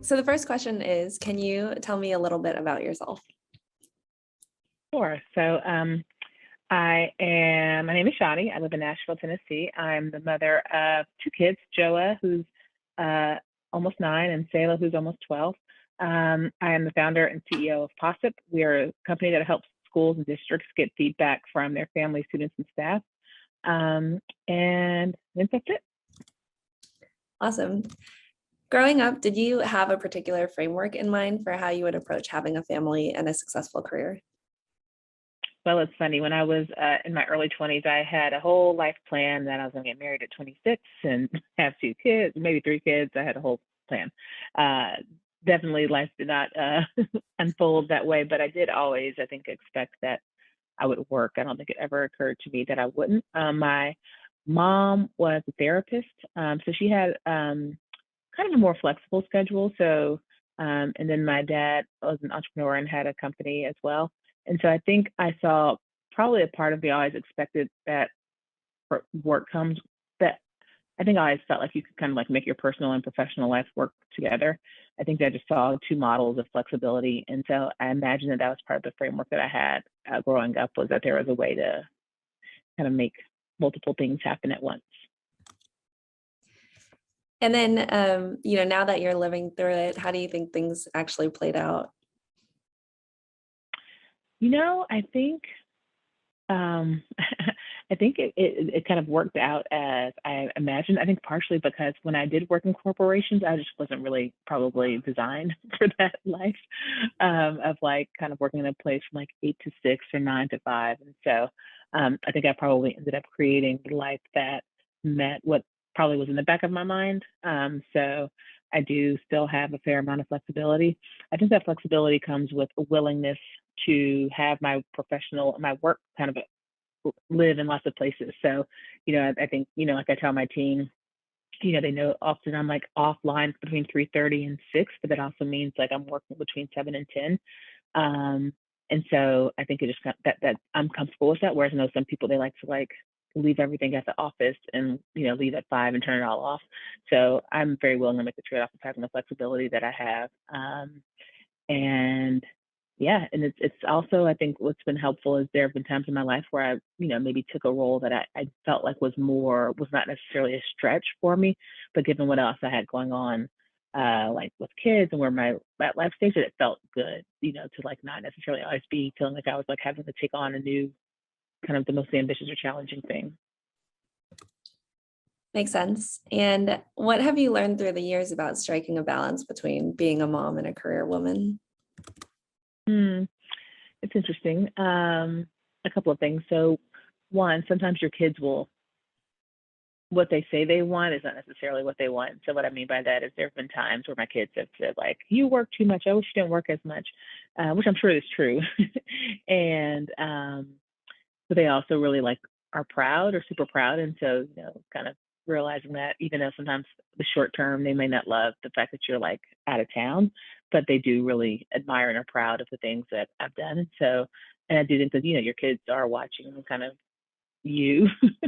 So the first question is, can you tell me a little bit about yourself? Sure. My name is Shani. I live in Nashville, Tennessee. I'm the mother of two kids, Joa, who's almost 9, and Selah, who's almost 12. I am the founder and CEO of POSSIP. We are a company that helps schools and districts get feedback from their families, students, and staff. And that's it. Awesome. Growing up, did you have a particular framework in mind for how you would approach having a family and a successful career? Well, it's funny. When I was in my early 20s, I had a whole life plan that I was going to get married at 26 and have 2 kids, maybe 3 kids. I had a whole plan. Definitely life did not unfold that way, but I did always, I think, expect that I would work. I don't think it ever occurred to me that I wouldn't. My mom was a therapist, so she had kind of a more flexible schedule. And then my dad was an entrepreneur and had a company as well. And so I think I saw probably a part of me always expected that work comes, that I think I always felt like you could kind of like make your personal and professional life work together. I think I just saw 2 models of flexibility. And so I imagine that was part of the framework that I had growing up, was that there was a way to kind of make multiple things happen at once. And then, now that you're living through it, how do you think things actually played out? I think I think it kind of worked out as I imagined. I think partially because when I did work in corporations, I just wasn't really probably designed for that life of like kind of working in a place from like 8 to 6 or 9 to 5. And so I think I probably ended up creating the life that met what probably was in the back of my mind. So I do still have a fair amount of flexibility. I think that flexibility comes with a willingness to have my work kind of live in lots of places. So, I think, like I tell my team, they know often I'm like offline between 3:30 and 6, but that also means like I'm working between 7 and 10. And so I think it just that I'm comfortable with that. Whereas I know some people, they like to like leave everything at the office and, leave at 5 and turn it all off. So I'm very willing to make the trade-off of having the flexibility that I have. And yeah, and it's also, I think what's been helpful is there have been times in my life where I, maybe took a role that I felt like was not necessarily a stretch for me, but given what else I had going on, like with kids and where my life stage, it felt good, to like not necessarily always be feeling like I was like having to take on a new kind of the most ambitious or challenging thing. Makes sense. And what have you learned through the years about striking a balance between being a mom and a career woman? It's interesting. A couple of things. So one, sometimes your kids what they say they want is not necessarily what they want. So what I mean by that is there have been times where my kids have said like, you work too much. I wish you didn't work as much, which I'm sure is true. And but they also really like are proud or super proud. And so, kind of realizing that even though sometimes the short term, they may not love the fact that you're like out of town, but they do really admire and are proud of the things that I've done. And so, and I do think that, your kids are watching kind of you. So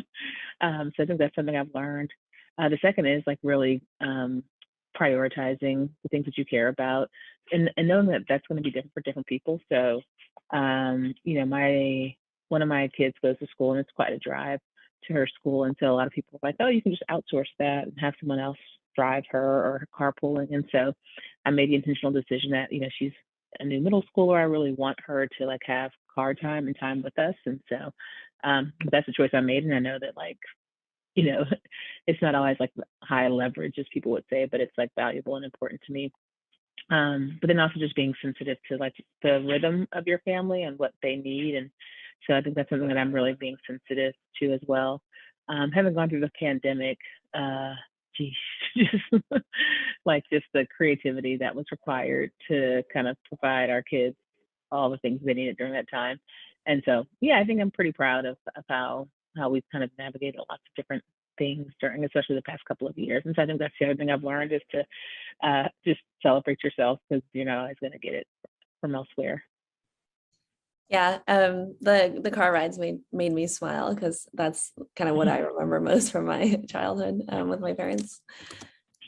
I think that's something I've learned. The second is like really prioritizing the things that you care about and knowing that that's going to be different for different people. So, one of my kids goes to school and it's quite a drive to her school. And so a lot of people are like, oh, you can just outsource that and have someone else drive her or carpooling. And so I made the intentional decision that, she's a new middle schooler. I really want her to like have car time and time with us. And so that's the choice I made. And I know that like, it's not always like high leverage as people would say, but it's like valuable and important to me. But then also just being sensitive to like the rhythm of your family and what they need. And so I think that's something that I'm really being sensitive to as well. Having gone through the pandemic, just like just the creativity that was required to kind of provide our kids all the things they needed during that time. And so, yeah, I think I'm pretty proud of how we've kind of navigated lots of different things during, especially the past couple of years. And so I think that's the other thing I've learned is to just celebrate yourself because you're not always going to get it from elsewhere. Yeah, the car rides made me smile because that's kind of what I remember most from my childhood with my parents.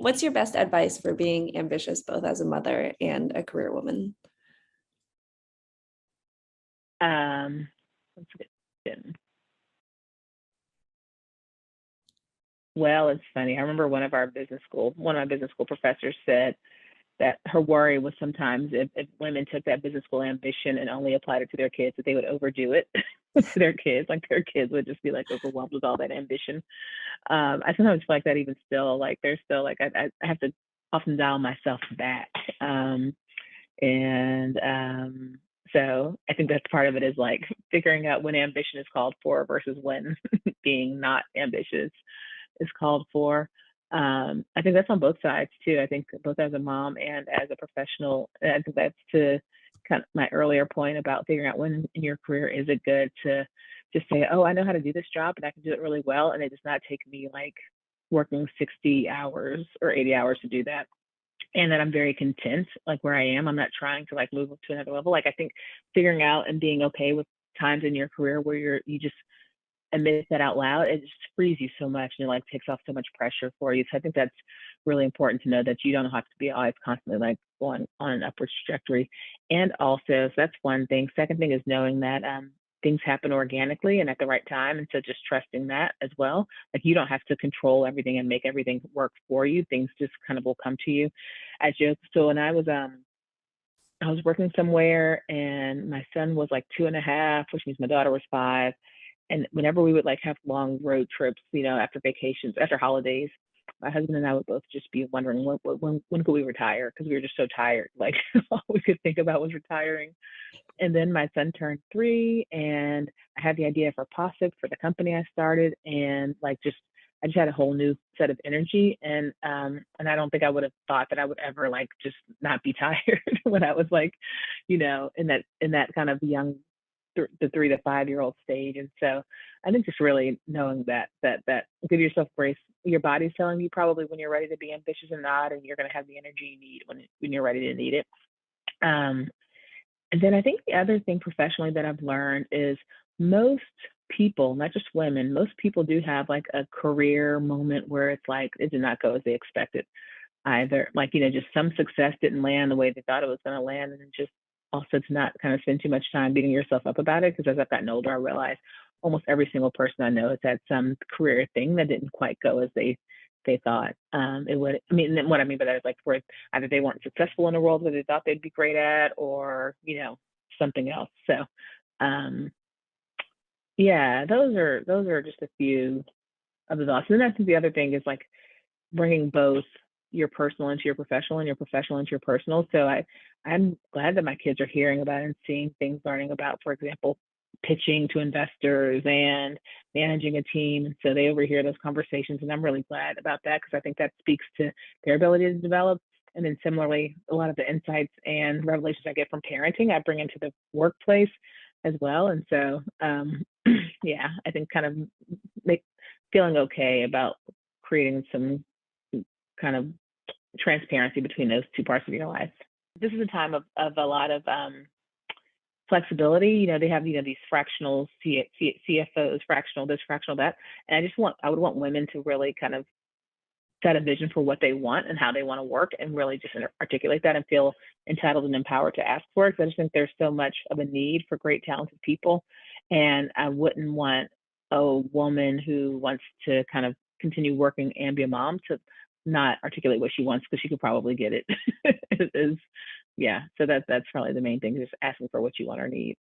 What's your best advice for being ambitious, both as a mother and a career woman? That's a good question. Well, it's funny. I remember one of my business school professors said that her worry was sometimes if women took that business school ambition and only applied it to their kids, that they would overdo it to their kids. Like their kids would just be like overwhelmed with all that ambition. I sometimes feel like that even still, like there's still like I have to often dial myself back. And so I think that's part of it, is like figuring out when ambition is called for versus when being not ambitious is called for. I think that's on both sides too. I think both as a mom and as a professional. And I think that's to kind of my earlier point about figuring out when in your career is it good to just say, oh, I know how to do this job and I can do it really well. And it does not take me like working 60 hours or 80 hours to do that. And that I'm very content, like where I am. I'm not trying to like move up to another level. Like I think figuring out and being okay with times in your career where you just admit that out loud, it just frees you so much and it like takes off so much pressure for you. So I think that's really important to know, that you don't have to be always constantly like going on an upward trajectory. And also, so that's one thing. Second thing is knowing that things happen organically and at the right time. And so just trusting that as well. Like you don't have to control everything and make everything work for you. Things just kind of will come to you. I joke. So when I was working somewhere and my son was like 2.5, which means my daughter was 5. And whenever we would like have long road trips, after vacations, after holidays, my husband and I would both just be wondering when could we retire, because we were just so tired. Like all we could think about was retiring. And then my son turned 3, and I had the idea for POSIC for the company I started, and like I just had a whole new set of energy, and I don't think I would have thought that I would ever like just not be tired when I was like, in that kind of young the 3 to 5 year old stage. And so I think just really knowing that give yourself grace. Your body's telling you probably when you're ready to be ambitious or not, and you're going to have the energy you need when you're ready to need it. And then I think the other thing professionally that I've learned is most people, not just women, most people do have like a career moment where it's like it did not go as they expected either. Like, just some success didn't land the way they thought it was going to land. And then just also to not kind of spend too much time beating yourself up about it. Because as I've gotten older, I realized almost every single person I know has had some career thing that didn't quite go as they thought it would. I mean, what I mean by that is like where either they weren't successful in a role that they thought they'd be great at, or something else. So yeah, those are just a few of the thoughts. And then I think the other thing is like bringing both your personal into your professional and your professional into your personal. So I'm glad that my kids are hearing about and seeing things, learning about, for example, pitching to investors and managing a team. And so they overhear those conversations, and I'm really glad about that, because I think that speaks to their ability to develop. And then similarly, a lot of the insights and revelations I get from parenting, I bring into the workplace as well. And so, yeah, I think kind of feeling okay about creating some kind of transparency between those two parts of your life. This is a time of a lot of flexibility. They have these fractional CFOs, fractional this, fractional that, and I would want women to really kind of set a vision for what they want and how they want to work, and really just articulate that and feel entitled and empowered to ask for it. Because I just think there's so much of a need for great, talented people, and I wouldn't want a woman who wants to kind of continue working and be a mom to not articulate what she wants, because she could probably get it. Yeah, so that's probably the main thing, just asking for what you want or need.